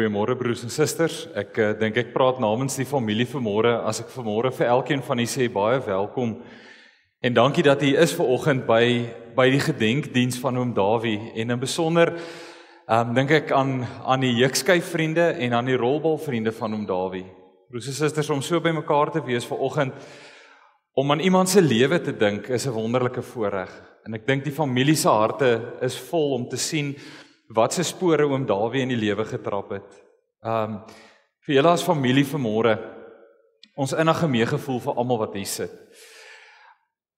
Goeiemôre broers en susters. Ek dink ek praat namens die familie vanmôre as ek vanmôre vir elkeen van u sê baie welkom. En dankie dat u is vanoggend by die gedenkdiens van oom Dawie en in besonder dink ek aan die Jukskei vriende en aan die rolbal vriende van oom Dawie. Broers en susters, om so by mekaar te wees vanoggend om aan iemand se lewe te dink is 'n wonderlike voorreg. En ek dink die familie se harte is vol om te sien wat se spore oom Dawie in die lewe getrap het. Vir julle as familie vanmôre, ons innige meegevoel vir almal wat hier sit.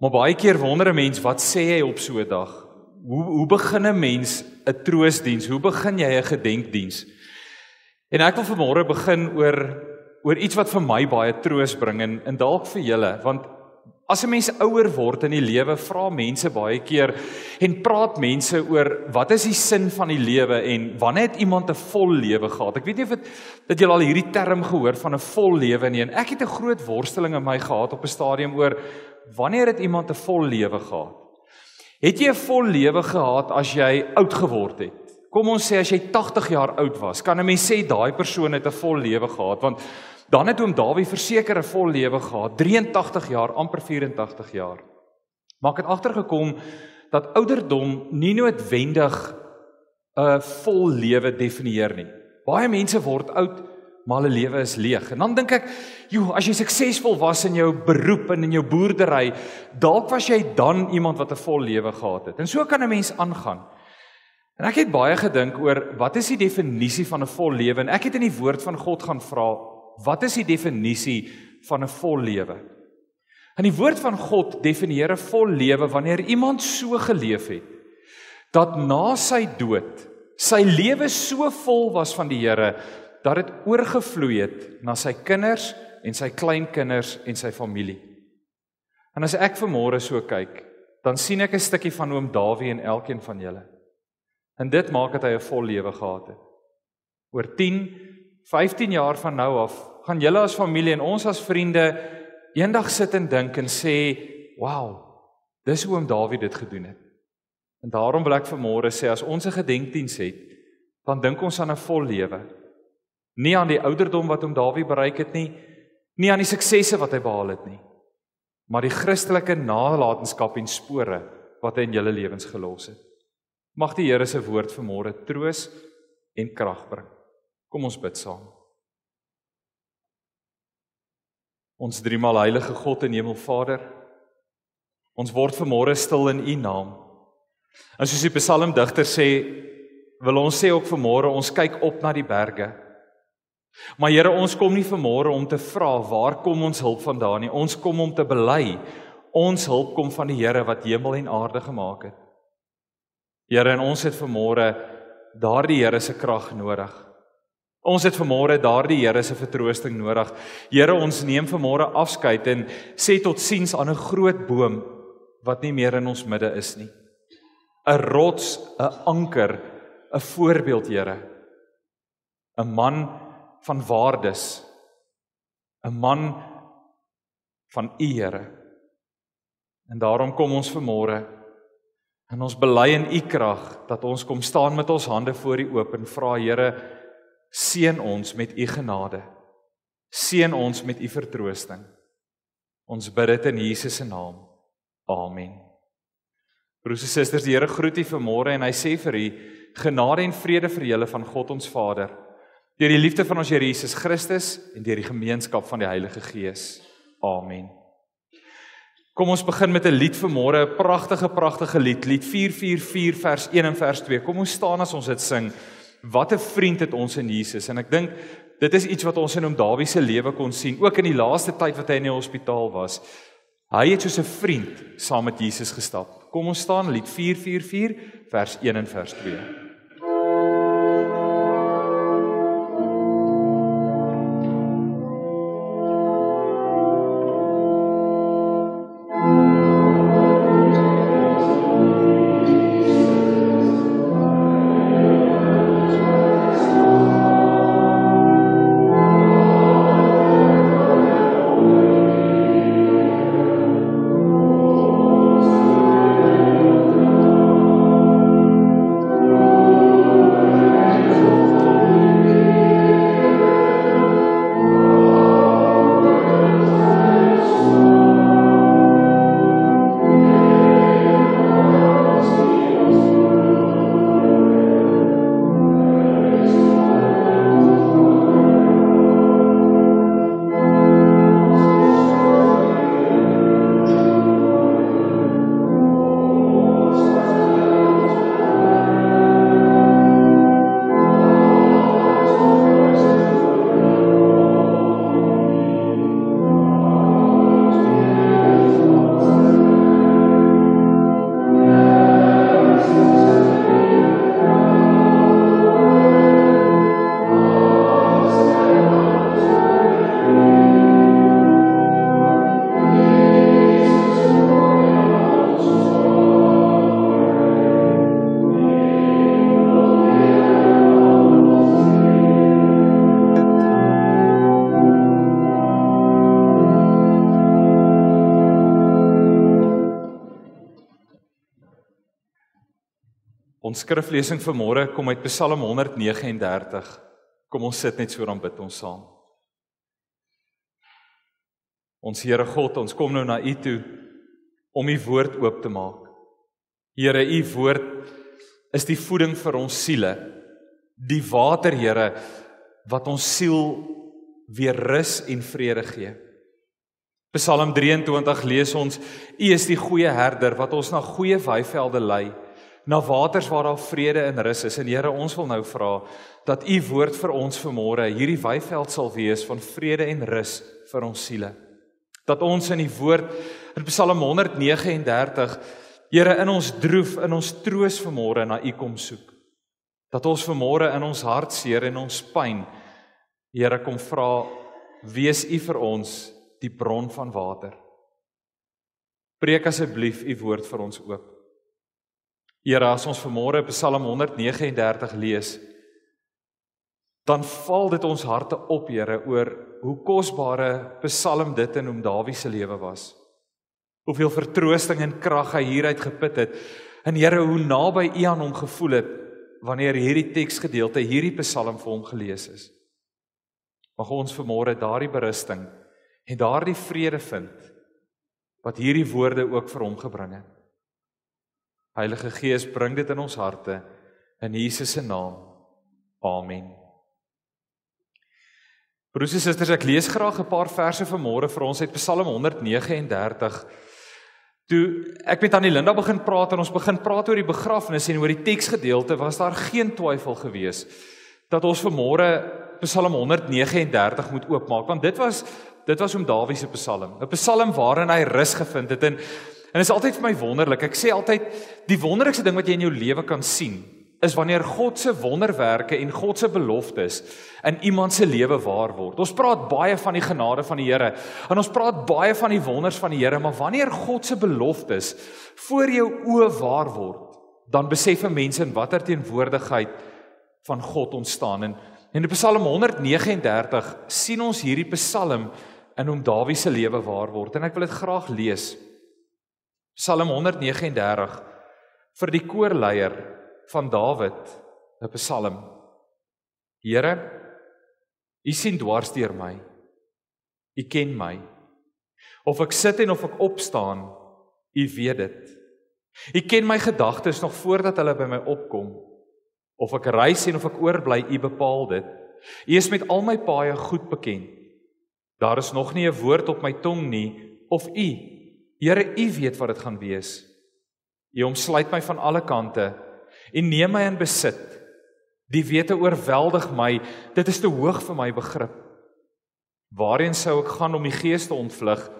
Maar baie keer wonder 'n mens, wat sê hy op so 'n dag? Hoe begin 'n mens 'n troostdiens? Hoe begin jy 'n gedenkdiens? En ek wil vanmôre begin oor iets wat vir my baie troos bring en dalk vir julle, want as 'n mens ouer word in die lewe, vra mense baie keer en praat mense oor wat is die sin van die lewe en wanneer het iemand 'n vol lewe gehad? Ek weet nie of dat julle al hierdie term gehoor van 'n vol lewe nie, en ek het 'n groot worsteling in my gehad op 'n stadium oor wanneer het iemand 'n vol lewe gehad? Het jy 'n vol lewe gehad as jy oud geword het? Kom ons sê as jy 80 jaar oud was, kan 'n mens sê daai persoon het 'n vol lewe gehad, want dan het oom Dawie verseker 'n vol lewe gehad, 83 jaar, amper 84 jaar. Maar ek het agtergekom dat ouderdom nie noodwendig 'n vol lewe definieer nie. Baie mense word oud, maar hulle lewe is leeg. En dan dink ek, as jy suksesvol was in jou beroep en in jou boerdery, dalk was jy dan iemand wat 'n vol lewe gehad het. En so kan 'n mens aangaan. En ek het baie gedink oor wat is die definisie van 'n vol lewe? En ek het in die woord van God gaan vra, wat is die definisie van 'n vol lewe? En die woord van God definieer 'n vol lewe wanneer iemand so geleef het, dat na sy dood, sy lewe so vol was van die Here, dat dit oorgevloei het na sy kinders en sy kleinkinders en sy familie. En as ek vanmôre so kyk, dan sien ek 'n stukkie van oom Dawie in elkeen van julle. En dit maak dat hy 'n vol lewe gehad het. Oor 10, 15 jaar van nou af, gaan julle as familie en ons as vriende eendag sit en dink en sê, wow, dis hoe oom Dawie dit gedoen het. En daarom wil ek vanmôre sê, as ons 'n gedenkdiens het, dan dink ons aan 'n vol lewe. Nie aan die ouderdom wat oom Dawie bereik het nie aan die suksesse wat hy behaal het nie, maar die Christelike nalatenskap en spore wat hy in julle lewens gelos het. Mag die Here se woord vanmôre troos en krag bring. Kom ons bid saam. Ons driemaal heilige God en Hemelvader, ons word vanmôre stil in U naam. En soos die psalmdigter sê, wil ons sê ook vanmôre, ons kyk op na die berge. Maar Here, ons kom nie vanmôre om te vra, waar kom ons hulp vandaan nie? Ons kom om te bely, ons hulp kom van die Here wat hemel en aarde gemaak het. Here, en ons het vanmôre daardie Here se krag nodig. Ons het vanmôre daardie Here se vertroosting nodig. Here, ons neem vanmôre afskeid en sê totsiens aan 'n groot boom wat nie meer in ons midde is nie. 'n rots, 'n anker, 'n voorbeeld, Here. 'n man van waardes, 'n man van U, Here. En daarom kom ons vanmôre en ons bely in U krag dat ons kom staan met ons hande voor U oop en vra, Here, seën ons met U genade. Seën ons met U vertroosting. Ons bid dit in Jesus se naam. Amen. Broers en susters, die Here groet u vanmôre en hy sê vir u, genade en vrede vir julle van God ons Vader, deur die liefde van ons Here Jesus Christus en deur die gemeenskap van die Heilige Gees. Amen. Kom ons begin met 'n lied vanmôre, 'n pragtige lied, lied 444 vers 1 en vers 2. Kom ons staan as ons dit sing. Wat 'n vriend het ons in Jesus. En ek dink dit is iets wat ons in oom Dawie se lewe kon sien, ook in die laaste tyd wat hy in die hospitaal was. Hy het soos 'n vriend saam met Jesus gestap. Kom ons staan, lied 444 vers 1 en vers 2. Ons skriflesing vanmôre kom uit Psalm 139. Kom ons sit net so, dan bid ons saam. Ons Here God, ons kom nou na U toe om U woord oop te maak. Here, U woord is die voeding vir ons siele. Die water, Here, wat ons siel weer rus en vrede gee. Psalm 23 lees ons, U is die goeie herder wat ons na goeie weivelde lei, na waters waar daar vrede en rus is. En Here, ons wil nou vra dat U woord vir ons vanmôre hierdie weiveld sal wees van vrede en rus vir ons siele. Dat ons in die woord in Psalm 139, Here, in ons droef, in ons troos vanmôre na U kom soek. Dat ons vanmôre in ons hartseer en ons pyn, Here, kom vra, wees U vir ons die bron van water. Preek asseblief U woord vir ons oop. Here, as ons vanmôre Psalm 139 lees, dan val dit ons harte op, Here, oor hoe kosbare Psalm dit in Dawid se lewe was. Hoeveel vertroosting en krag hy hieruit geput het. En Here, hoe naby U aan hom gevoel het, wanneer hierdie teksgedeelte, hierdie Psalm vir hom gelees is. Mag ons vanmôre daardie berusting en daardie vrede vind, wat hierdie woorde ook vir hom gebring het. Heilige Gees, bring dit in ons harte, in Jesus se naam. Amen. Broers en susters, ek lees graag 'n paar verse vanmôre vir ons uit Psalm 139. Toe ek met Annie Linda begin praat en ons begin praat oor die begrafnis en oor die teksgedeelte, was daar geen twyfel gewees dat ons vanmôre Psalm 139 moet oopmaak, want dit was Dawid se Psalm, 'n Psalm waarin hy rus gevind het. En is altyd vir my wonderlik. Ek sê altyd, die wonderlikste ding wat jy in jou lewe kan sien, is wanneer God se wonderwerke en God se beloftes in iemand se lewe waar word. Ons praat baie van die genade van die Here, en ons praat baie van die wonders van die Here, maar wanneer God se beloftes voor jou oë waar word, dan besef 'n mens in watter teenwoordigheid van God ontstaan. En in Psalm 139 sien ons hierdie Psalm in Dawid se lewe waar word, en ek wil dit graag lees. Psalm 139 vir die koorleier van Dawid, 'n Psalm. Here, U sien dwars deur my. U ken my. Of ek sit en of ek opstaan, U weet dit. U ken my gedagtes nog voordat hulle by my opkom. Of ek reis en of ek oorbly, U bepaal dit. U is met al my paaie goed bekend. Daar is nog nie 'n woord op my tong nie, of U, Here, U weet wat dit gaan wees. U omsluit my van alle kante, U neem my in besit. Die wete oorweldig my, dit is te hoog vir my begrip. Waarheen sou ek gaan om die Gees te ontvlug?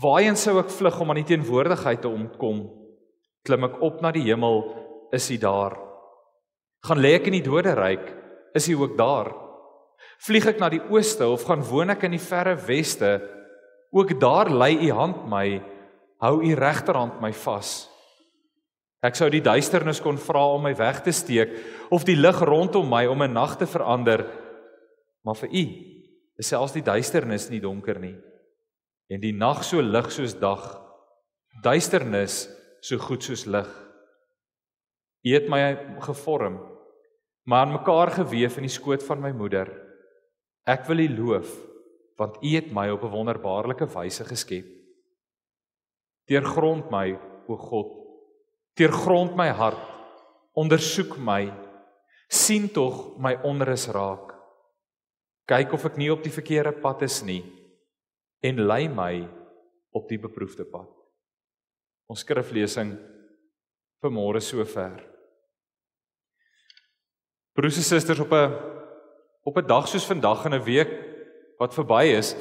Waarheen sou ek vlug om aan die teenwoordigheid te ontkom? Klim ek op na die hemel, is U daar? Gaan lê ek in die doderyk, is U ook daar? Vlieg ek na die ooste of gaan woon ek in die verre weste? Ook daar lei U hand my, hou U regterhand my vas. Ek sou die duisternis kon vra om my weg te steek, of die lig rondom my om 'n nag te verander, maar vir U is selfs die duisternis nie donker nie, en die nag so lig soos dag, duisternis so goed soos lig. U het my gevorm, maar aan mekaar geweef in die skoot van my moeder. Ek wil U loof, want U het my op 'n wonderbaarlike wyse geskep. Deurgrond my, o God, deurgrond my hart, ondersoek my, sien tog my onrus raak. Kyk of ek nie op die verkeerde pad is nie, en lei my op die beproefde pad. Ons skriflesing vanmôre sover. Broers en susters, op 'n dag soos vandag in 'n week wat verby is,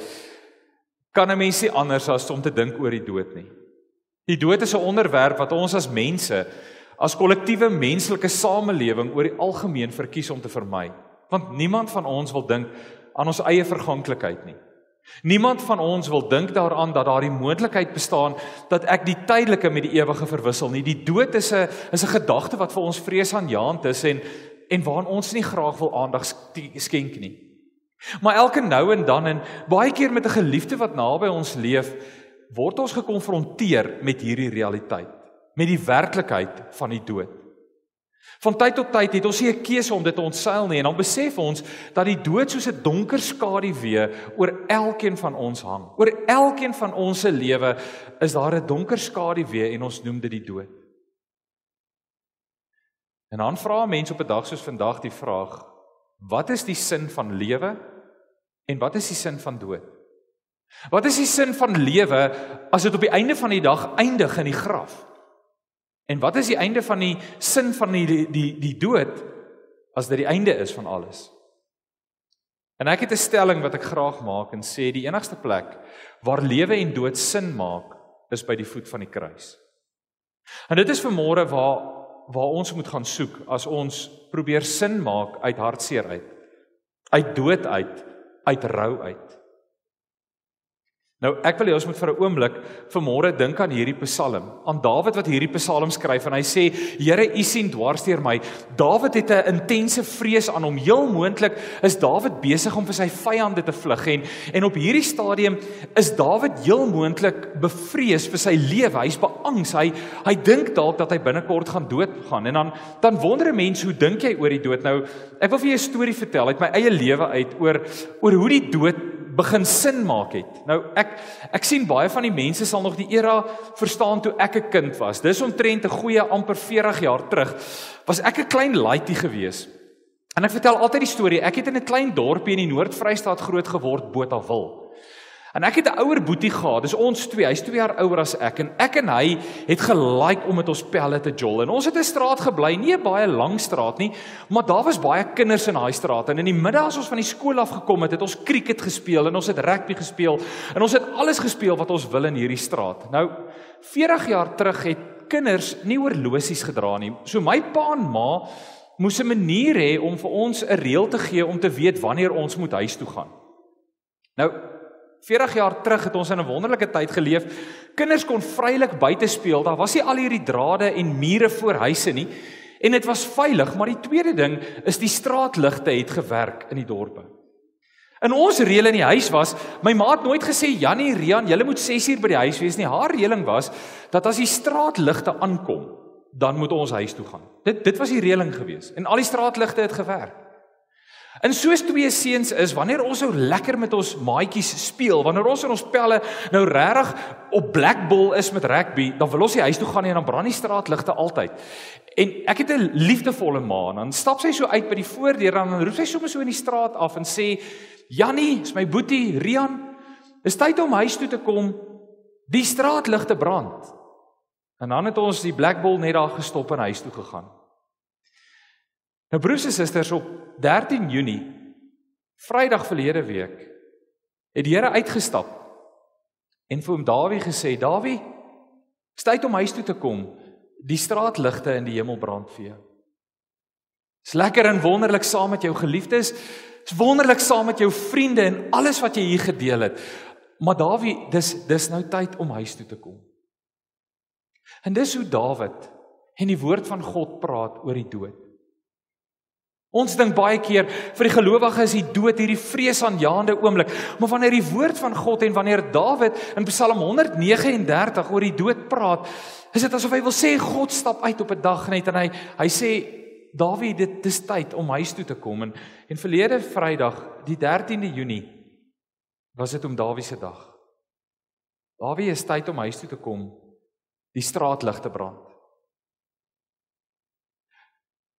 kan 'n mens nie anders as om te dink oor die dood nie. Die dood is 'n onderwerp wat ons as mense, as kollektiewe menslike samelewing oor die algemeen verkies om te vermy. Want niemand van ons wil dink aan ons eie verganklikheid nie. Niemand van ons wil dink daaraan dat daar die moontlikheid bestaan dat ek die tydelike met die ewige verwissel nie. Die dood is 'n gedagte wat vir ons vreesaanjaend is en waaraan ons nie graag wil aandag skenk nie. Maar elke nou en dan, en baie keer met 'n geliefde wat naby ons leef, word ons gekonfronteer met hierdie realiteit, met die werklikheid van die dood. Van tyd tot tyd het ons nie 'n keuse om dit te ontseil nie, en dan besef ons dat die dood soos 'n donker skaduwee oor elkeen van ons hang. Oor elkeen van ons se lewe is daar 'n donker skaduwee en ons noem dit die dood. En dan vra mense op 'n dag soos vandag die vraag, wat is die sin van lewe en wat is die sin van dood? Wat is die sin van lewe as dit op die einde van die dag eindig in die graf? En wat is die einde van die sin van die dood as dit die einde is van alles? En ek het 'n stelling wat ek graag maak en sê die enigste plek waar lewe en dood sin maak is by die voet van die kruis. En dit is vanmôre waar ons moet gaan soek as ons probeer sin maak uit hartseer uit dood uit rou uit. Nou, ek wil hê ons moet vir 'n oomblik vanmôre dink aan hierdie Psalm, aan Dawid wat hierdie Psalm skryf en hy sê, Here, U sien dwars deur my. Dawid het 'n intense vrees aan hom. Heel moontlik is Dawid besig om vir sy vyande te vlug en op hierdie stadium is Dawid heel moontlik bevrees vir sy lewe. Hy's beangs. Hy dink dalk dat hy binnekort gaan doodgaan. En dan wonder 'n mens, hoe dink jy oor die dood? Nou, ek wil vir jou 'n storie vertel uit my eie lewe uit oor hoe die dood begin sin maak het. Nou, ek sien baie van die mense sal nog die era verstaan toe ek 'n kind was. Dis omtrent 'n goeie amper 40 jaar terug, was ek 'n klein laaitjie gewees. En ek vertel altyd die storie, ek het in 'n klein dorpie in die Noord-Vrystaat groot geword, Botawil. En ek het 'n ouer boetie gehad, dis ons twee, hy's 2 jaar ouer as ek en hy het gelike om met ons pelle te jol. En ons het 'n straat gebly, nie 'n baie lang straat nie, maar daar was baie kinders in daai straat. En in die middag as ons van die skool af gekom het ons cricket gespeel en ons het rugby gespeel en ons het alles gespeel wat ons wil in hierdie straat. Nou, 40 jaar terug het kinders nie horlosies gedra nie. So my pa en ma moes 'n manier hê om vir ons 'n reël te gee om te weet wanneer ons moet huis toe gaan. Nou, 40 jaar terug het ons in 'n wonderlike tyd geleef. Kinders kon vrylik buite speel. Daar was nie al hierdie drade en mure voor huise nie. En dit was veilig, maar die tweede ding is die straatligte het gewerk in die dorpe. En ons reël in die huis was, my ma het nooit gesê, Jannie, Rian, julle moet 6 uur by die huis wees nie. Haar reëling was, dat as die straatligte aankom, dan moet ons huis toe gaan. Dit was die reëling gewees. En al die straatligte het gewerk. En soos 2 seuns is, wanneer ons so lekker met ons maatjies speel, wanneer ons in ons pelle nou regtig op Black Bull is met rugby, dan wil ons die huis toe gaan en dan brand die straatligte altyd. En ek het 'n liefdevolle ma, en dan stap sy so uit by die voordeur en dan roep sy sommer so in die straat af en sê, Jannie, is my boetie, Rian, is tyd om huis toe te kom, die straatligte brand. En dan het ons die Black Bull net daar gestop en huis toe gegaan. Nou broers en susters, op 13 Junie, Vrydag verlede week, het die Here uitgestap en vir hom Dawie gesê, Dawie, is tyd om huis toe te kom, die straatligte in die hemel brand vir jou. Is lekker en wonderlik saam met jou geliefdes, is wonderlik saam met jou vriende en alles wat jy hier gedeel het. Maar Dawie, dis nou tyd om huis toe te kom. En dis hoe Dawid en die woord van God praat oor die dood. Ons dink baie keer, vir die gelowige is die dood hierdie vreesaanjaende oomblik, maar wanneer die woord van God en wanneer Dawid in Psalm 139 oor die dood praat, is dit asof hy wil sê, God stap uit op 'n dag net en hy sê, Dawie, dit is tyd om huis toe te kom. En verlede Vrydag, die 13de Junie, was dit om Dawie se dag. Dawie, is tyd om huis toe te kom, die straatligte brand.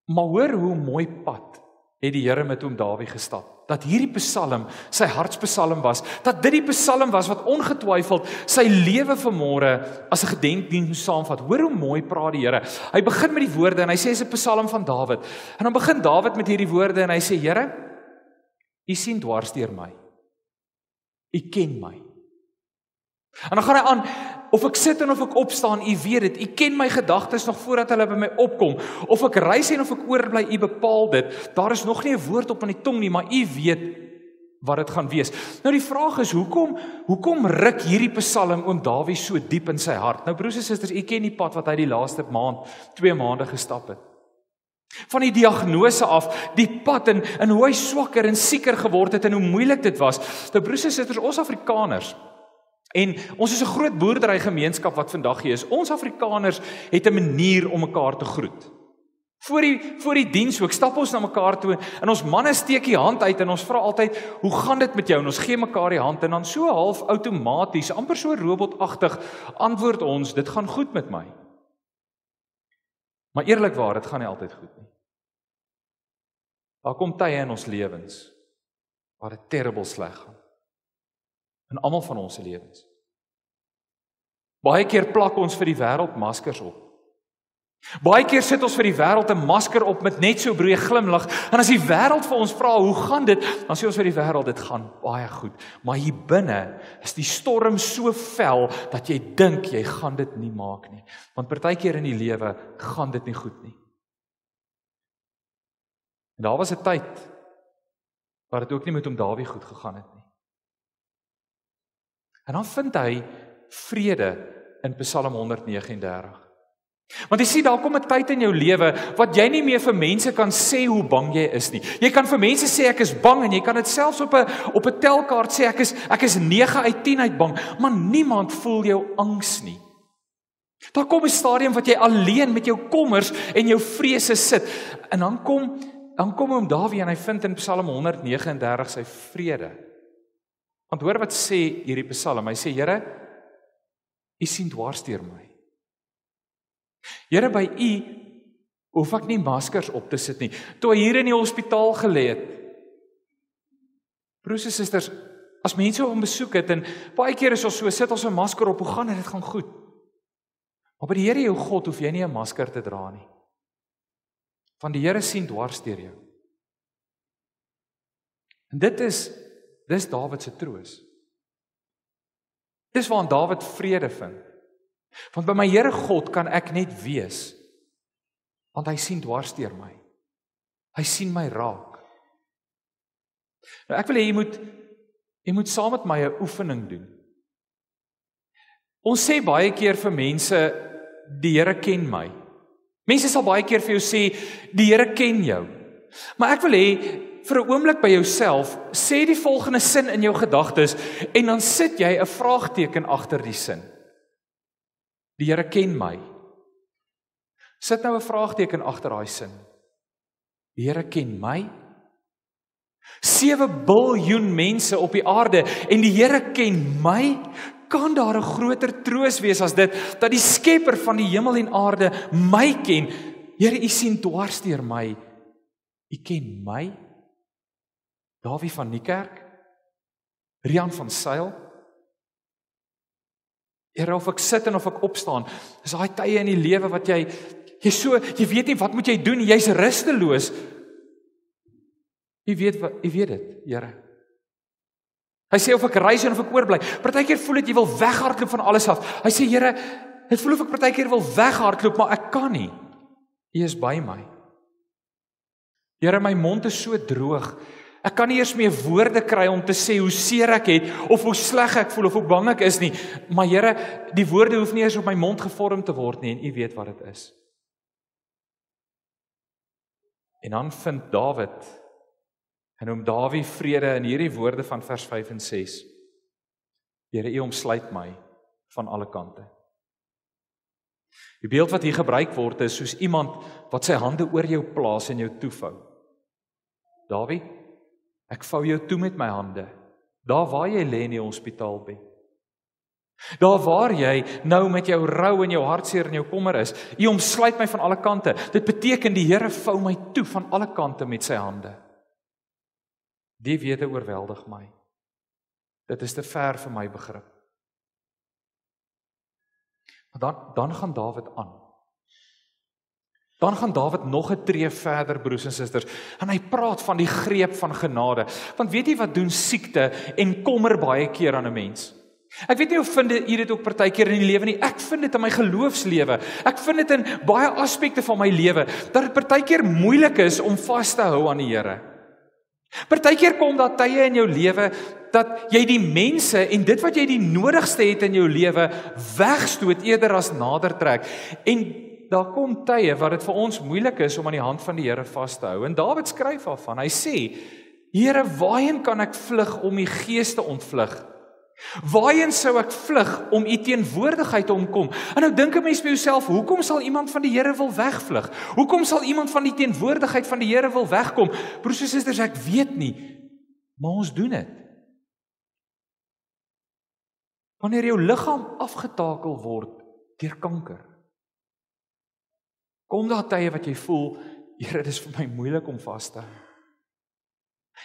Maar hoor hoe mooi pad het die Here met hom Dawie gestap. Dat hierdie Psalm sy hartspsalm was, dat dit die Psalm was wat ongetwyfeld sy lewe vanmôre as 'n gedenkdiens moet saamvat. Hoor hoe mooi praat die Here. Hy begin met die woorde en hy sê dis 'n Psalm van Dawid. En dan begin Dawid met hierdie woorde en hy sê, Here, U sien dwars deur my. U ken my. En dan gaan hy aan, of ek sit en of ek opstaan, U weet dit. U ken my gedagtes nog voordat hulle by my opkom. Of ek reis en of ek oorbly, U bepaal dit. Daar is nog nie 'n woord op aan die tong nie, maar U weet wat dit gaan wees. Nou die vraag is, hoekom ruk hierdie Psalm oom Dawie so diep in sy hart? Nou broers en susters, u ken die pad wat hy die laaste 2 maande gestap het. Van die diagnose af, die pad en hoe hy swakker en sieker geword het en hoe moeilik dit was. Nou broers en susters, ons Afrikaners, en ons is 'n groot boerdery gemeenskap wat vandag hier is. Ons Afrikaners het 'n manier om mekaar te groet. Voor die diens ook, stap ons na mekaar toe en ons manne steek die hand uit en ons vra altyd, hoe gaan dit met jou? En ons gee mekaar die hand en dan so half outomaties, amper so robotagtig, antwoord ons, dit gaan goed met my. Maar eerlikwaar, dit gaan nie altyd goed nie. Daar kom tye in ons lewens, waar dit terrible sleg gaan. In almal van ons lewens. Baie keer plak ons vir die wêreld maskers op. Baie keer sit ons vir die wêreld 'n masker op met net so 'n breë glimlag, en as die wêreld vir ons vra, hoe gaan dit? Dan sê ons vir die wêreld, dit gaan baie goed. Maar hier binne is die storm so fel, dat jy dink, jy gaan dit nie maak nie. Want partykeer in die lewe, gaan dit nie goed nie. En daar was 'n tyd, waar dit ook nie met hom Dawid goed gegaan het nie. En dan vind hy vrede in Psalm 139. Want jy sien, daar kom 'n tyd in jou lewe wat jy nie meer vir mense kan sê hoe bang jy is nie. Jy kan vir mense sê ek is bang en jy kan dit selfs op 'n telkaart sê ek is 9 uit 10 uit bang, maar niemand voel jou angs nie. Daar kom 'n stadium wat jy alleen met jou kommers en jou vrese sit en dan kom hom Dawid en hy vind in Psalm 139 sy vrede. Want hoor wat sê hierdie Psalm, hy sê, Here, U sien dwars deur my. Here, by U hoef ek nie maskers op te sit nie. Toe hy hier in die hospitaal gelê het. Broers en susters, as mense hom besoek het, en baie keer is ons so, sit ons 'n masker op, hoe gaan dit gaan goed. Maar by die Here jou God hoef jy nie 'n masker te dra nie. Want die Here sien dwars deur jou. En dis Dawid se troos. Dis waarin Dawid vrede vind. Want by my Here God kan ek net wees, want hy sien dwars deur my. Hy sien my raak. Nou ek wil hê jy moet saam met my 'n oefening doen. Ons sê baie keer vir mense, die Here ken my. Mense sal baie keer vir jou sê, die Here ken jou. Maar ek wil hê, vir 'n oomblik by jouself, sê die volgende sin in jou gedagtes, en dan sit jy 'n vraagteken agter die sin. Die Here ken my. Sit nou 'n vraagteken agter daai sin. Die Here ken my. 7 biljoen mense op die aarde, en die Here ken my. Kan daar 'n groter troos wees as dit, dat die skepper van die hemel en aarde my ken? Here, U sien dwars deur my. U ken my. Dawie van Niekerk, Rian van Sail. Here, of ek sit en of ek opstaan, is daai tye in die lewe wat jy weet nie wat moet jy doen, jy's rusteloos. U weet dit, Here. Hy sê of ek reis en of ek oorbly. Partykeer voel dit jy wil weghardloop van alles af. Hy sê, Here, dit voel of ek partykeer wil weghardloop, maar ek kan nie. U is by my. Here, my mond is so droog. Ek kan nie eers meer woorde kry om te sê hoe seer ek het, of hoe sleg ek voel, of hoe bang ek is nie. Maar Here, die woorde hoef nie eers op my mond gevorm te word nie, en U weet wat dit is. En dan vind Dawid, en om Dawid vrede in hierdie woorde van vers 5 en 6. Here, U omsluit my van alle kante. Die beeld wat hier gebruik word is soos iemand wat sy hande oor jou plaas en jou toevou. Dawid, ek vou jou toe met my hande, daar waar jy lê in die hospitaalbed. Daar waar jy nou met jou rou en jou hartseer en jou kommer is, U omsluit my van alle kante. Dit beteken die Here vou my toe van alle kante met sy hande. Die wete oorweldig my. Dit is te ver vir my begrip. Dan gaan Dawid aan. Dan gaan Dawid nog 'n tree verder, broers en susters, en hy praat van die greep van genade. Want weet jy wat doen siekte en kommer baie keer aan 'n mens? Ek weet nie of vind jy dit ook partykeer in die lewe nie. Ek vind dit in my geloofslewe. Ek vind dit in baie aspekte van my lewe, dat dit partykeer moeilik is om vas te hou aan die Here. Partykeer kom daar tye in jou lewe dat jy die mense en dit wat jy die nodigste het in jou lewe wegstoot eerder as nader trek. En daar kom tye wat dit vir ons moeilik is om aan die hand van die Here vas te hou. En Dawid skryf daarvan. Hy sê: Here, waarheen kan ek vlug om U gees te ontvlug? Waarheen sou ek vlug om u teenwoordigheid te ontkom? En nou dink 'n mens by jouself, hoekom sal iemand van die Here wil wegvlug? Hoekom sal iemand van die teenwoordigheid van die Here wil wegkom? Broers en susters, ek weet nie, maar ons doen dit. Wanneer jou liggaam afgetakel word deur kanker, kom daar tye wat jy voel, Here, dit is vir my moeilik om vas te hou.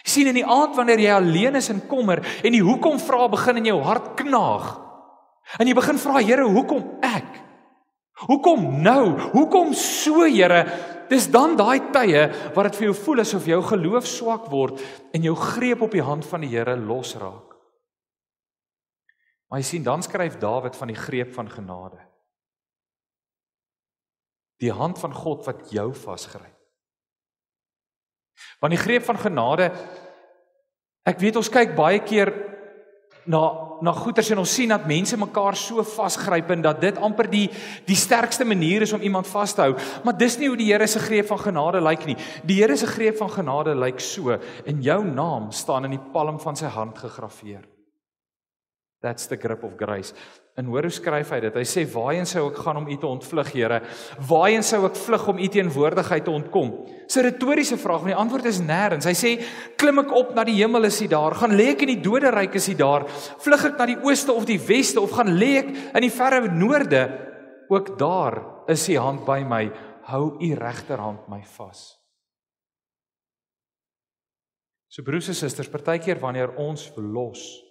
Sien, in die aand wanneer jy alleen is in kommer en die hoekom vra begin in jou hart knaag. En jy begin vra, Here, hoekom ek? Hoekom nou? Hoekom so, Here? Dis dan daai tye wat dit vir jou voel asof jou geloof swak word en jou greep op die hand van die Here losraak. Maar jy sien, dan skryf Dawid van die greep van genade. Die hand van God wat jou vasgryp. Want die greep van genade, ek weet ons kyk baie keer na goeters en ons sien dat mense mekaar so vasgryp en dat dit amper die sterkste manier is om iemand vas te hou. Maar dis nie hoe die Here se greep van genade lyk nie. Die Here se greep van genade lyk so, en jou naam staan in die palm van sy hand gegraveer. That's the grip of grace. En hoor hoe skryf hy dit? Hy sê, waarheen sou ek gaan om u te ontvlug, Here? Waarheen sou ek vlug om u teenwoordigheid te ontkom? Dis 'n retoriese vraag, maar die antwoord is nêrens. Hy sê, klim ek op na die hemel, is hy daar? Gaan lê ek in die doderyk, is hy daar? Vlug ek na die ooste of die weste, of gaan lê ek in die verre noorde? Ook daar is die hand by my, hou u regterhand my vas. So broers en susters, partykeer wanneer ons los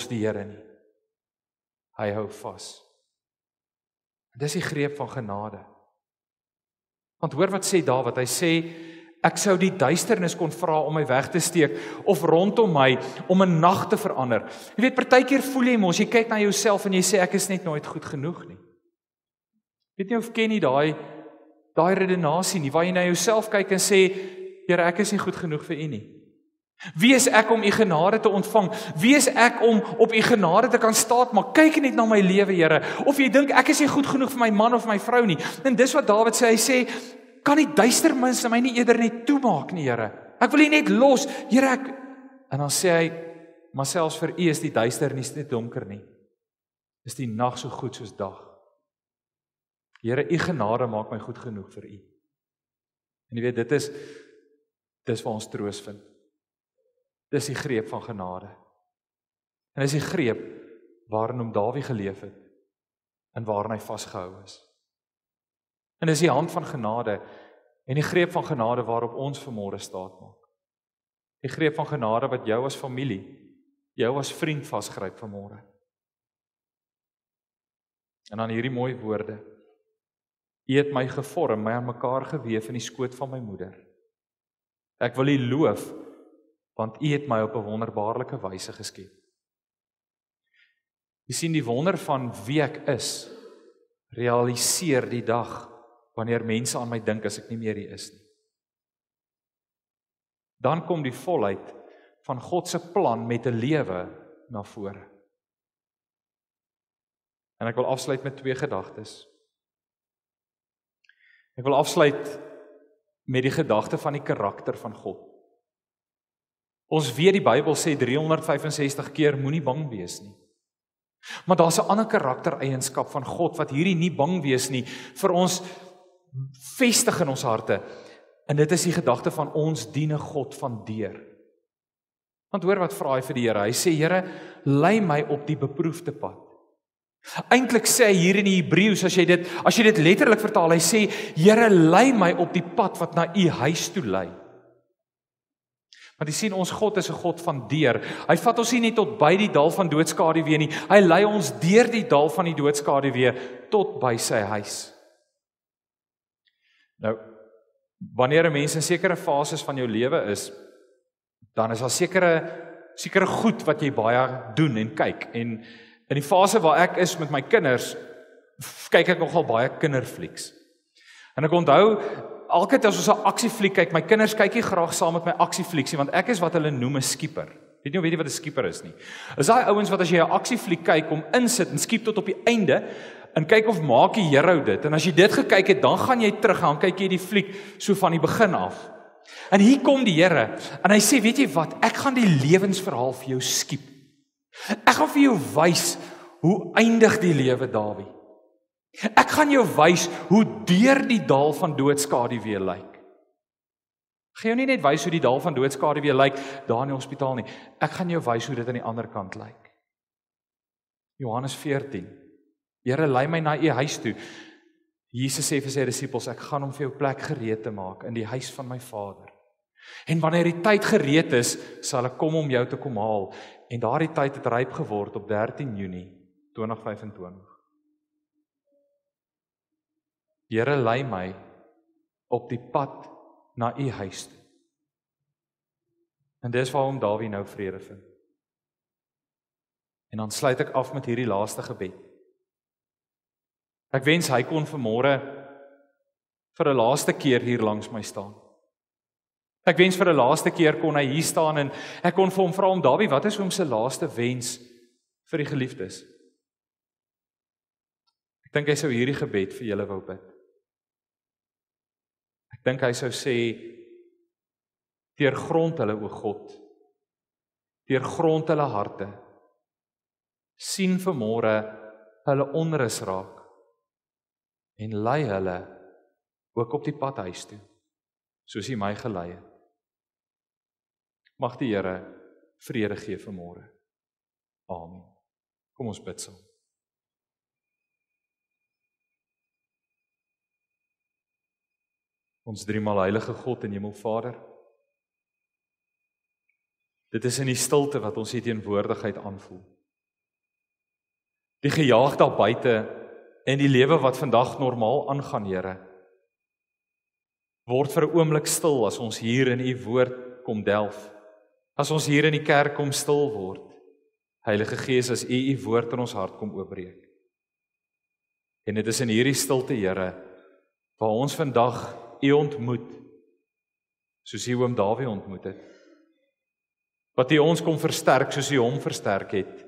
die Here nie. Hy hou vas. Dis die greep van genade. Want hoor wat sê Dawid, hy sê, ek sou die duisternis kon vra om my weg te steek, of rondom my, om 'n nag te verander. Jy weet, partykeer voel jy mos, jy kyk na jouself en jy sê, ek is net nooit goed genoeg nie. Weet nie of ken jy daai redenasie nie, waar jy na jouself kyk en sê, Here, ek is nie goed genoeg vir u nie. Wie is ek om u genade te ontvang? Wie is ek om op u genade te kan staatmaak? Kyk net na my lewe, Here. Of jy dink ek is nie goed genoeg vir my man of my vrou nie. En dis wat Dawid sê, hy sê, kan die duisternis my nie eerder net toemaak nie, Here? Ek wil u net los, Here, En dan sê hy, maar selfs vir u is die duisternis nie donker nie. Is die nag so goed soos dag. Here, u genade maak my goed genoeg vir u. En jy weet, dis waar ons troos vind. Dis die greep van genade. En dis die greep waarin Dawid geleef het en waarin hy vasgehou is. En dis die hand van genade en die greep van genade waarop ons vanmôre staat maak. Die greep van genade wat jou as familie, jou as vriend vasgryp vanmôre. En dan hierdie mooi woorde. U het my gevorm, my aan mekaar gewewe in die skoot van my moeder. Ek wil u loof, want u het my op 'n wonderbaarlike wyse geskep. Jy sien die wonder van wie ek is, realiseer die dag wanneer mense aan my dink as ek nie meer hier is nie. Dan kom die volheid van God se plan met 'n lewe na vore. En ek wil afsluit met 2 gedagtes. Ek wil afsluit met die gedagte van die karakter van God. Ons weet die Bybel sê 365 keer moenie bang wees nie. Maar daar's 'n ander karaktereienskap van God wat hierdie nie bang wees nie vir ons vestig in ons harte. En dit is die gedagte van ons dien 'n God van deur. Want hoor wat vra hy vir die Here. Hy sê, Here, lei my op die beproefde pad. Eintlik sê hy hier in die Hebreëus, as jy dit letterlik vertaal, hy sê, Here, lei my op die pad wat na u huis toe lei. Want jy sien, ons God is 'n God van deur. Hy vat ons nie net tot by die dal van doodskaduwee nie. Hy lei ons deur die dal van die doodskaduwee tot by sy huis. Nou, wanneer 'n mens in sekere fases van jou lewe is, dan is daar sekere goed wat jy baie doen en kyk. En in die fase waar ek is met my kinders, kyk ek nogal baie kinderflieks. En ek onthou, altyd as ons 'n aksiefliek kyk, my kinders kyk nie graag saam met my aksieflieks nie, want ek is wat hulle noem 'n skieper. Weet nie wat 'n skieper is nie. Is daai ouens wat as jy 'n aksiefliek kyk, om insit en skiep tot op die einde, en kyk of maak die hero dit. En as jy dit gekyk het, dan gaan jy terug en dan kyk jy die fliek so van die begin af. En hier kom die Here, en hy sê, weet jy wat, ek gaan die lewensverhaal vir jou skiep. Ek gaan vir jou wys hoe eindig die lewe, Dawie. Ek gaan jou wys hoe deur die dal van doodskaduwee lyk. Ek gaan jou nie net wys hoe die dal van doodskaduwee lyk daar in die hospitaal nie. Ek gaan jou wys hoe dit aan die ander kant lyk. Johannes 14. Here, lei my na u huis toe. Jesus sê vir sy disippels, ek gaan om vir jou plek gereed te maak in die huis van my Vader. En wanneer die tyd gereed is, sal ek kom om jou te kom haal. En daardie tyd het ryp geword op 13 Junie 2025. Here, lei my op die pad na u huis toe. En dis waarom Dawie nou vrede vind. En dan sluit ek af met hierdie laaste gebed. Ek wens hy kon vanmôre vir 'n laaste keer hier langs my staan. Ek wens vir 'n laaste keer kon hy hier staan en ek kon vir hom vra om Dawie, wat is hom se laaste wens vir die geliefdes? Ek dink hy sou hierdie gebed vir julle wou bid. Ek dink hy sou sê, deurgrond hulle, o God, deurgrond hulle harte, sien vanmôre hulle onrus raak, en lei hulle ook op die pad huis toe, soos hy my gelei het. Mag die Here vrede gee vanmôre. Amen. Kom ons bid saam. Ons driemaal heilige God en Hemelvader, dit is in die stilte wat ons die teenwoordigheid aanvoel. Die gejaag daar buite en die lewe wat vandag normaal aangaan, Here, word vir 'n oomblik stil as ons hier in u woord kom delf. As ons hier in die kerk kom stil word. Heilige Gees, as u woord in ons hart kom oopbreek. En dit is in hierdie stilte, Here, waar ons vandag u ontmoet, soos u oom Dawie ontmoet het. Wat u ons kom versterk, soos u hom versterk het,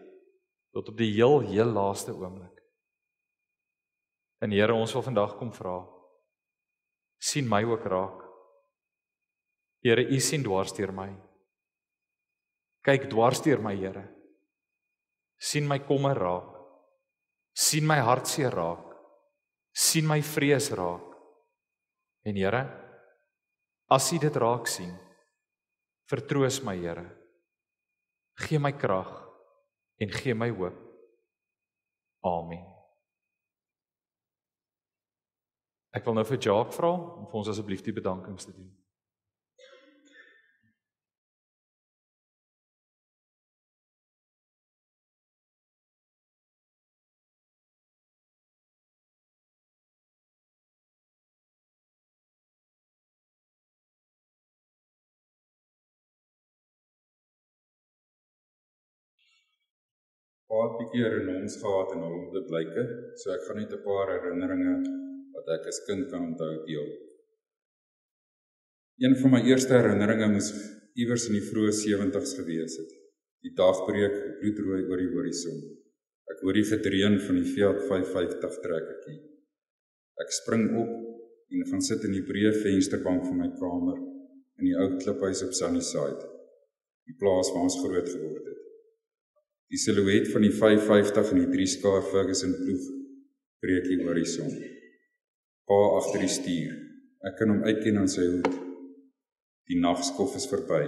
tot op die heel laaste oomblik. En Here, ons wil vandag kom vra, sien my ook raak. Here, u sien dwars deur my. Kyk dwars deur my, Here. Sien my kommer raak. Sien my hartseer raak. Sien my vrees raak. En Here, as u dit raak sien, vertroos my, Here. Gee my krag en gee my hoop. Amen. Ek wil nou vir Jacques vra om vir ons asseblief die bedankings te doen. Paar bietjie renons gehad en al op blyke, so ek gaan net 'n paar herinneringe wat ek as kind kan onthou deel. Een van my eerste herinneringe moes iewers in die vroeë 70's gewees het. Die dag breek bloedrooi oor die horison. Ek hoor die gedreun van die Fiat 550 trekkertjie. Ek spring op en gaan sit in die breë vensterbank van my kamer in die ou kliphuis op Sunnyside, die plaas waar ons groot geword het. Die silhouet van die 550 en die 3-skaar Ferguson ploeg breek die horison. Pa agter die stuur. Ek kan hom uitken aan sy hoed. Die nagskof is verby.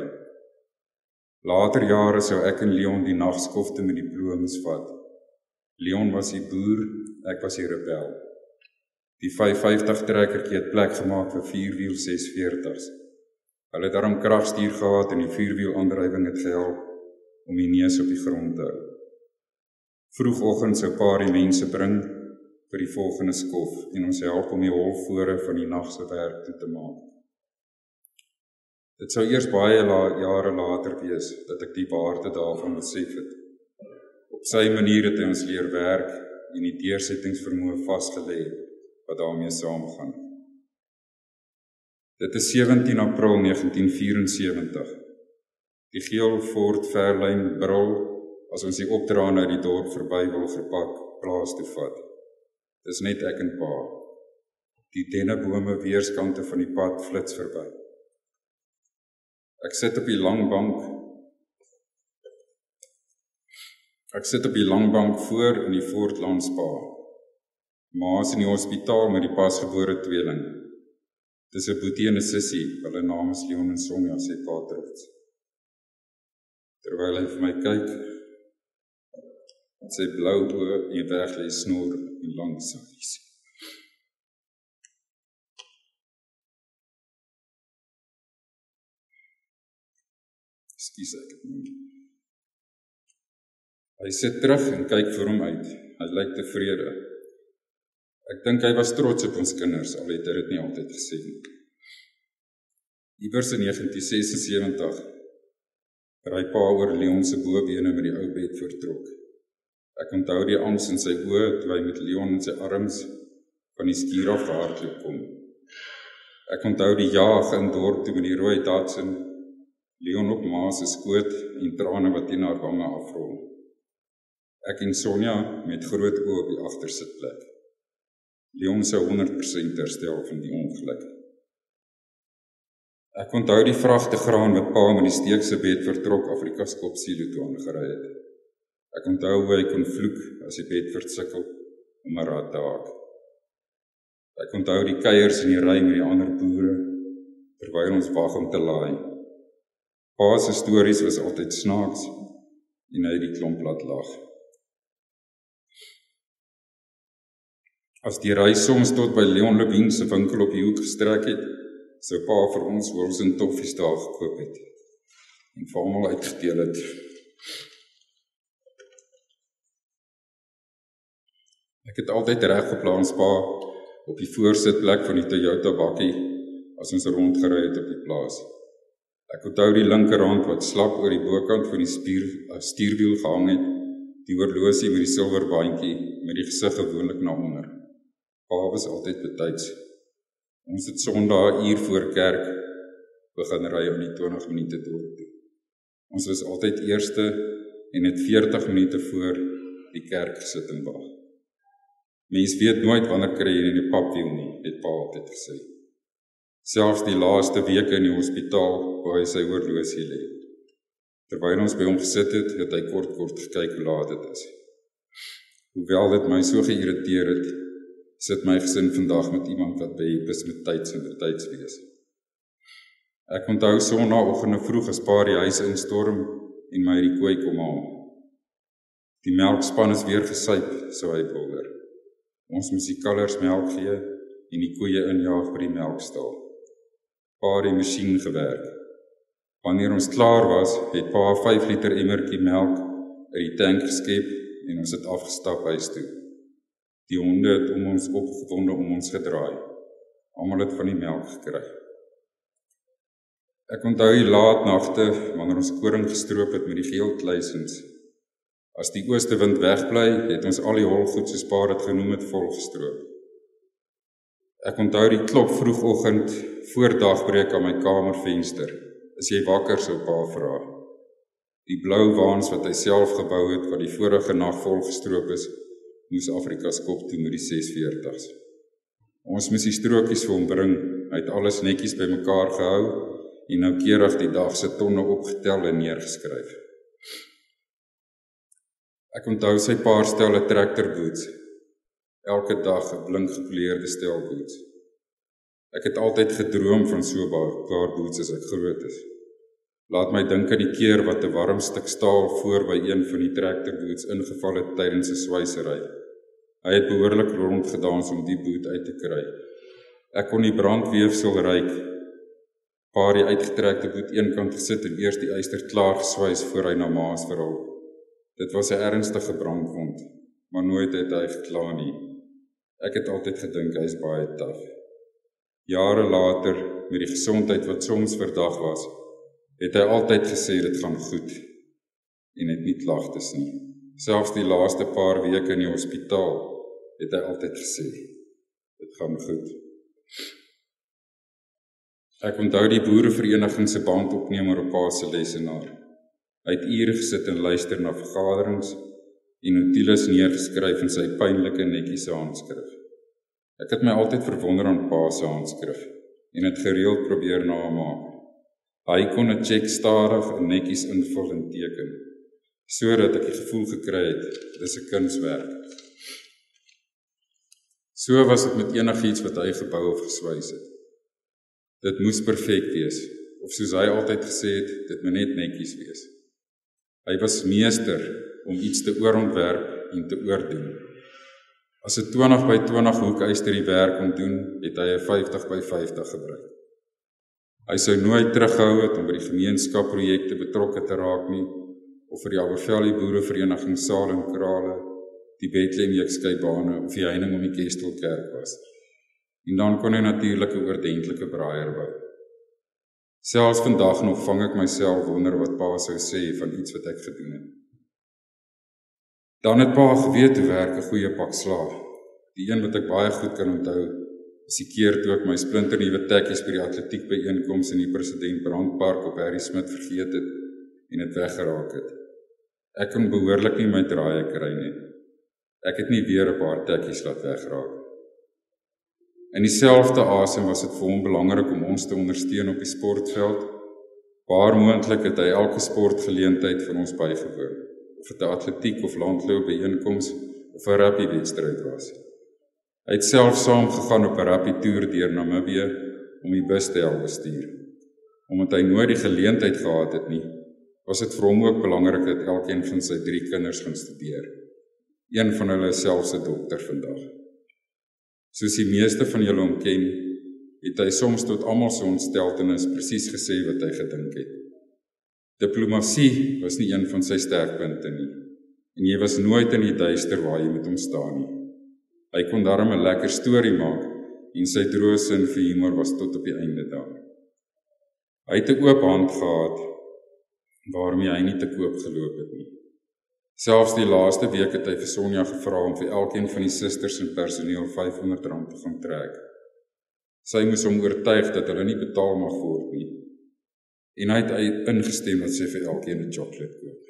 Later jare sou ek en Leon die nagskofte met die ploeg moes vat. Leon was die boer, ek was die rebel. Die 550 trekkertjie het plek gemaak vir 4-wiel 640's. Hulle het daarom kragstuur gehad en die 4-wiel aandrywing het gehelp om die neus op die grond te hou. Vroegoggend sou pa die mense bring vir die volgende skof en ons help om die holvore van die nagse werk toe te maak. Dit sou eers baie jare later wees dat ek die waarde daarvan besef het. Op sy manier het hy ons leer werk en die deursettingsvermoë vasgelê wat daarmee saamgaan. Dit is 17 April 1974. Die geel Ford Fairlane brul as ons die opdraan uit die dorp verby wil verpak plaas toe vat. Dis net ek en pa. Die dennebome weerskante van die pad flits verby. Ek sit op die lang bank Ek sit op die langbank voor in die Fort Lance Spa. Ma is in die hospitaal met die pasgebore tweeling. Dis 'n boetie en 'n sussie, hulle naam is Leon en Sonja, sê pa trots. Terwyl hy vir my kyk, met sy blou oë en weglê snor en lang sakkies. Ekskuus ek. Hy sit terug en kyk vir hom uit. Hy lyk tevrede. Ek dink hy was trots op ons kinders, al het hy dit nie altyd gesê nie. Iewers in 1976 ry pa oor Leon se bobene met die ou bed vertrok. Ek onthou die angs in sy oë toe hy met Leon in sy arms van die skuur af gehardloop kom. Ek onthou die jaag in dorp toe met die rooi Datsun, Leon op ma se skoot en trane wat teen haar wange afrol. Ek en Sonja met groot oë op die agtersitplek. Leon sou 100% herstel van die ongeluk. Ek onthou die vragte graan wat pa met die steekse bed vertrok Afrika Skop silo toe aangery het. Ek onthou hoe hy kon vloek as die bed versukkel om 'n rad te haak. Ek onthou die kuiers in die ry met die ander boere terwyl ons wag om te laai. Pa se stories was altyd snaaks en hy het die klomp laat lag. As die ry soms tot by Leon Levine se winkel op die hoek gestrek het, sou pa vir ons wors en toffies daar gekoop het en vir almal uitgedeel het. Ek het altyd reg geplaas pa op die voorsitplek van die Toyota bakkie as ons rondgery het op die plaas. Ek onthou die linkerhand wat slap oor die bokant van die stuurwiel gehang het, die horlosie met die silverbandjie met die gesig gewoonlik na onder. Pa was altyd betyds. Ons het Sondag 'n uur voor kerk begin ry om die 20 minute dorp toe. Ons was altyd eerste en het 40 minute voor die kerk gesit en wag. Mens weet nooit wanneer kry jy die papwiel nie, het pa altyd gesê. Selfs die laaste weke in die hospitaal waar hy sy horlosie lê. Terwyl ons by hom gesit het, het hy kort gekyk hoe laat dit is. Hoewel dit my so geïrriteer het, sit my gesin vandag met iemand wat behep is met tyds en betydswees. Ek onthou Sondagoggende vroeg as pa die huis instorm en my die kooi kom haal. Die melkspan is weer gesuip, sou hy bulder. Ons moes die kalvers melk gee en die koeie injaag by die melkstal. Pa het die masjien gewerk. Wanneer ons klaar was, het pa 5 liter emmertjie melk uit die tank geskep en ons het afgestap huis toe. Die honde het om ons opgewonde om ons gedraai. Almal het van die melk gekry. Ek onthou die laat nagte wanneer ons koring gestroop het met die geel kluisens. As die oostewind wegbly, het ons al die holgoed soos pa dit genoem het volgestroop. Ek onthou die klop vroegoggend voor dagbreek aan my kamervenster. Is jy wakker, sou pa vra. Die blou waans wat hy self gebou het wat die vorige nag volgestroop is, moes Afrika Skop toe met die 640's. Ons moes die strokies vir hom bring, hy het alles netjies bymekaar gehou en noukeurig die dag se tonne opgetel en neergeskryf. Ek onthou sy paar stelle tractorboots, elke dag 'n blink gepoleerde stel boots. Ek het altyd gedroom van so 'n paar boots as ek groot is. Laat my dink aan die keer wat 'n warm stuk staal voor by een van die tractorboots ingeval het tydens 'n swysery. Hy het behoorlik rondgedans om die boot uit te kry. Ek kon die brandweefsel ruik. Pa het die uitgetrekte boot eenkant gesit en eers die yster klaar geswys voor hy na maas verhul. Dit was 'n ernstige brandwond, maar nooit het hy gekla nie. Ek het altyd gedink hy is baie taaf. Jare later, met die gesondheid wat soms verdag was, het hy altyd gesê dit gaan goed en het nie klagtes nie. Selfs die laaste paar weke in die hospitaal het hy altyd gesê dit gaan goed. Ek onthou die boerevereniging se bandopnemer op pa se lesenaar. Hy het ure gesit en luister na vergaderings en notules neergeskryf in sy pynlike netjiese handskrif. Ek het my altyd verwonder aan pa se handskrif en het gereeld probeer namaak. Hy kon 'n cheque stadig en netjies invul en teken. sodat ek die gevoel gekry het, dis 'n kunswerk. So was dit met enigiets wat hy gebou of geswys het. Dit moes perfek wees, of soos hy altyd gesê het, dit moet net netjies wees. Hy was meester om iets te oorontwerp en te oordoen. As 'n 20 by 20 hoekyster die werk kon doen, het hy 'n 50 by 50 gebruik. Hy sou nooit terughou het om by die gemeenskapprojekte betrokke te raak nie, of vir die Abervelly Boerevereniging saal en krale, die Bethlehem Jekskeibane of die heining om die Kestelkerk was. En dan kon hy natuurlik 'n oordentlike braaier bou. Selfs vandag nog vang ek myself wonder wat pa sou sê van iets wat ek gedoen het. Dan het pa geweet hoe werk 'n goeie pak slaag. Die een wat ek baie goed kan onthou, is die keer toe ek my splinternuwe tekkies by die atletiek byeenkoms in die President Brandpark op Harry Smit vergeet het en het weggeraak het. Ek kon behoorlik nie my draaie kry nie. Ek het nie weer 'n paar tekkies laat wegraak. In dieselfde asem was dit vir hom belangrik om ons te ondersteun op die sportveld. Waar moontlik het hy elke sportgeleentheid van ons bygewoon, of dit 'n atletiek of landloop byeenkoms of 'n rugby-wedstryd was. Hy het self saam gegaan op 'n rugby-toer deur Namibië om die bus te help bestuur. Omdat hy nooit die geleentheid gehad het nie, was dit vir hom ook belangrik dat elkeen van sy 3 kinders gaan studeer. Een van hulle is selfs 'n dokter vandag. Soos die meeste van julle hom ken, het hy soms tot almal se ontsteltenis presies gesê wat hy gedink het. Diplomatie was nie een van sy sterkpunte nie, en jy was nooit in die duister waar jy met hom staan nie. Hy kon daarom 'n lekker storie maak, en sy droë sin vir humor was tot op die einde daar. Hy het 'n oop hand gehad, waarmee hy nie te koop geloop het nie. Selfs die laaste week het hy vir Sonja gevra om vir elkeen van die susters en personeel R500 te gaan trek. Sy moes hom oortuig dat hulle nie betaal mag word nie. En hy het ingestem dat sy vir elkeen 'n chocolate koop.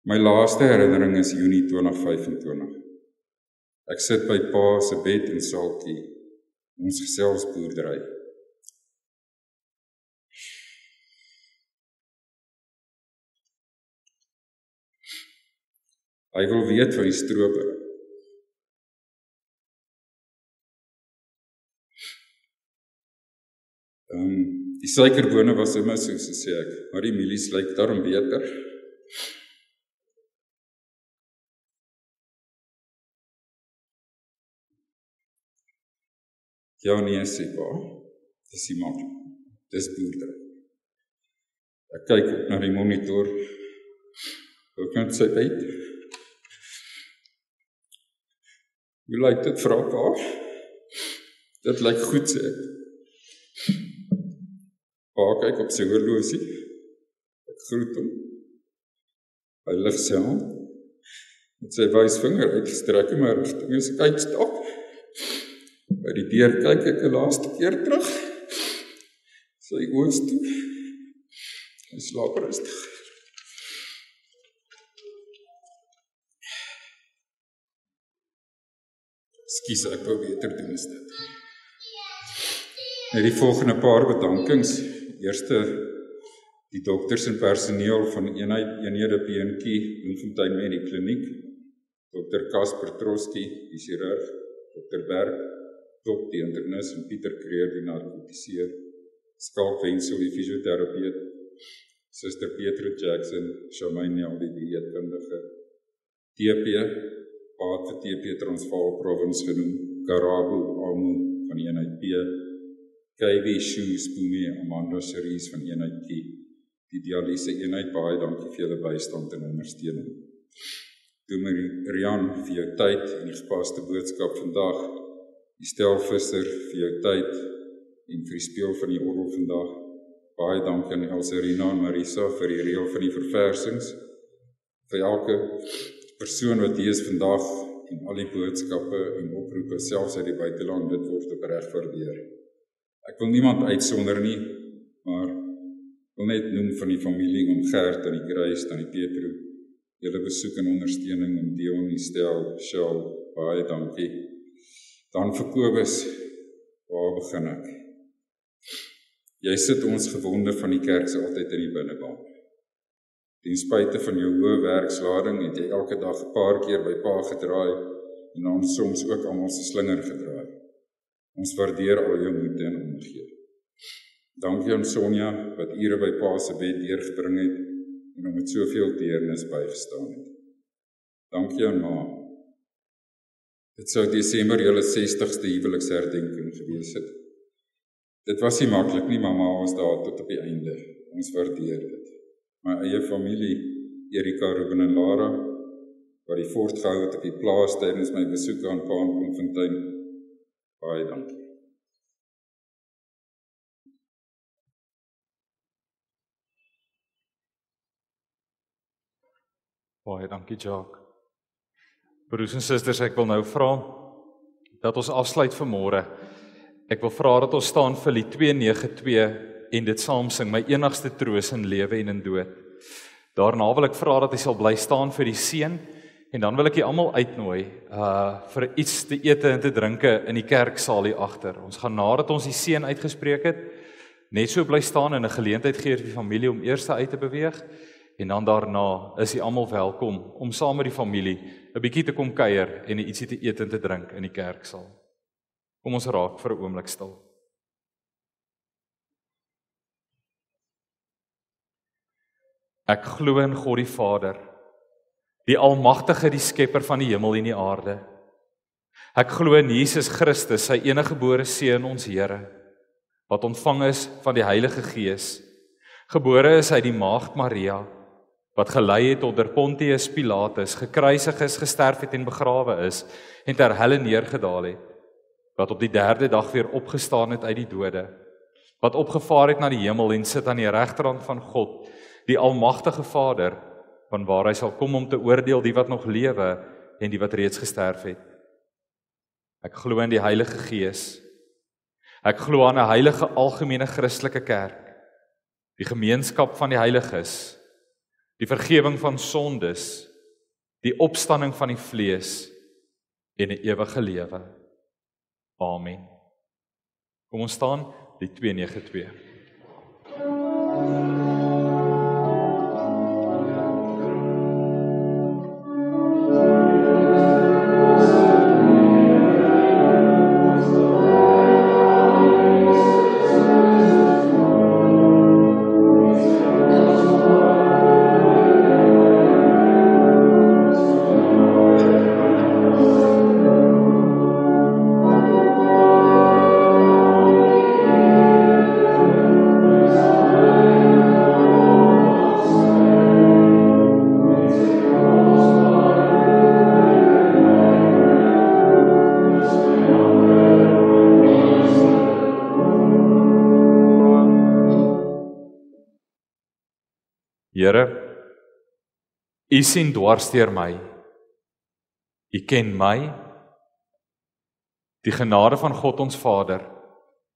My laaste herinnering is Junie 2025. Ek sit by pa se bed in Saltjie, ons gesels boerdery. Hy wil weet van die strope. Die suikerbone was immer so sê ek, maar die mielies lyk daarom beter. Ja nee, sê pa, dis die man, dis boerdery. Ek kyk op na die monitor, ook met sy uit. Hoe lyk dit, vra pa? Dit lyk goed, sê ek. Pa kyk op sy horlosie. Ek groet hom. Hy lig sy hand. Met sy wysvinger uitgestrek in my rigting as ek uitstap. By die deur kyk ek 'n laaste keer terug. Sy oë is toe. Hy slaap rustig. Skus, ek wou beter doen as dit. Net die volgende paar bedankings. Eerste, die dokters en personeel van eenhede PNK Bloemfontein Medikliniek, Dr. Casper Troski, die chirurg, Dr. Berg, Dok die internis en Pieter Kreer die narkotiseer, Skalk Wensel die fisioterapeut, Suster Petra Jackson, Shamainiel die dieetkundige, TP, Paat vir TP Transvaal Province genoem, Karabu Amu van eenheid P, KB Shoes Boomie Amanda Series van eenheid K, die dialyse eenheid, baie dankie vir julle bystand en ondersteuning. Doemer Rian vir jou tyd en die gepaste boodskap vandag, die Stelvisser vir jou tyd en vir die speel van die orgel vandag. Baie dankie aan Elserina en Marisa vir die reël van die verversings. Vir elke persoon wat hier is vandag en al die boodskappe en oproepe selfs uit die buiteland, dit word opreg waardeer. Ek wil niemand uitsonder nie, maar wil net noem van die familie om Gert en die Grace en die Petro, julle besoek en ondersteuning en Dion, Stel, Shell, baie dankie. Dan vir Kobus, waar begin ek? Jy sit ons gewonde van die kerk se altyd in die binnebaan. Ten spyte van jou hoë werkslading het jy elke dag 'n paar keer by pa gedraai en dan soms ook almal se slinger gedraai. Ons waardeer al jou moeite en omgee. Dankie aan Sonja wat ure by pa se bed deurgebring het en hom met soveel deernis bygestaan het. Dankie aan ma. Dit sou Desember julle 60ste huweliksherdenking gewees het. Dit was nie maklik nie, maar ma was daar tot op die einde. Ons waardeer dit. My eie familie, Erika, Ruben en Lara, wat die fort gehou het op die plaas tydens my besoek aan pa in Bloemfontein. Baie dankie. Baie dankie, Jacques. Broers en susters, ek wil nou vra dat ons afsluit vanmôre. Ek wil vra dat ons staan vir Lied 292 en dit saam sing, my enigste troos in lewe en in dood. Daarna wil ek vra dat hy sal bly staan vir die seën en dan wil ek julle almal uitnooi vir iets te ete en te drinke in die kerksaal hier agter. Ons gaan nadat ons die seën uitgespreek het, net so bly staan en 'n geleentheid gee vir die familie om eers uit te beweeg. En dan daarna is jy almal welkom om saam met die familie 'n bietjie te kom kuier en ietsie te eet en te drink in die kerksaal. Kom ons raak vir 'n oomblik stil. Ek glo in God die Vader, die Almagtige, die Skepper van die hemel en die aarde. Ek glo in Jesus Christus, sy eniggebore Seun, ons Here, wat ontvang is van die Heilige Gees, gebore is uit die Maagd Maria, wat gelei het onder Pontius Pilatus, gekruisig is, gesterf het en begrawe is, en ter helle neergedaal het, wat op die 3de dag weer opgestaan het uit die dode, wat opgevaar het na die hemel en sit aan die regterhand van God, die Almagtige Vader, vanwaar hy sal kom om te oordeel die wat nog lewe en die wat reeds gesterf het. Ek glo in die Heilige Gees. Ek glo aan 'n heilige algemene Christelike kerk, die gemeenskap van die heiliges, die vergifnis van sondes, die opstanding van die vlees en 'n ewige lewe. Amen. Kom ons staan, die 292. Here, U sien dwars deur my. U ken my. Die genade van God ons Vader,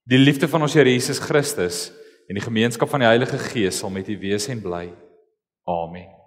die liefde van ons Here Jesus Christus en die gemeenskap van die Heilige Gees sal met U wees en bly. Amen.